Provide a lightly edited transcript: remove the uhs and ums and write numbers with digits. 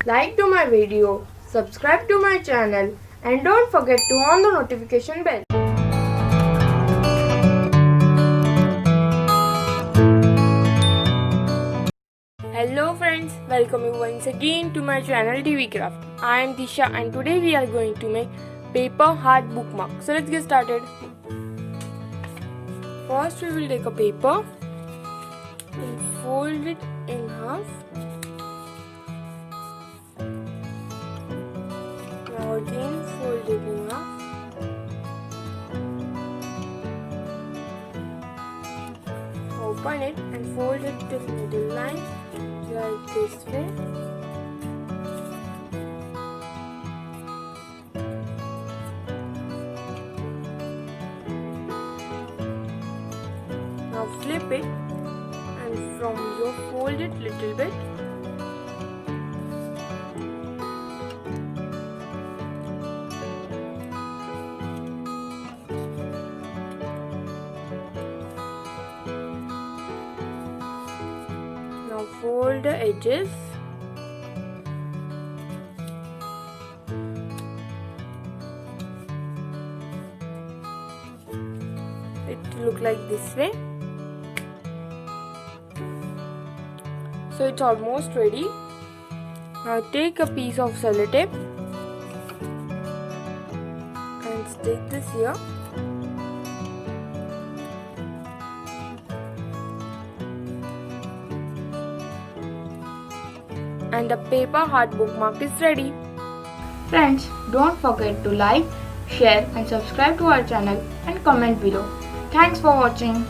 like to my video, subscribe to my channel, and don't forget to on the notification bell. Hello friends, welcome you once again to my channel TV Craft. I am Disha and today we are going to make paper heart bookmark. So let's get started. First we will take a paper and fold it in half. Now again fold it in half. Open it and fold it to the middle line like this way. Now flip it and from here fold it little bit. Now fold the edges. It look like this way. So it's almost ready. Now take a piece of sellotape and stick this here. And the paper heart bookmark is ready. Friends, don't forget to like, share and subscribe to our channel and comment below. Thanks for watching.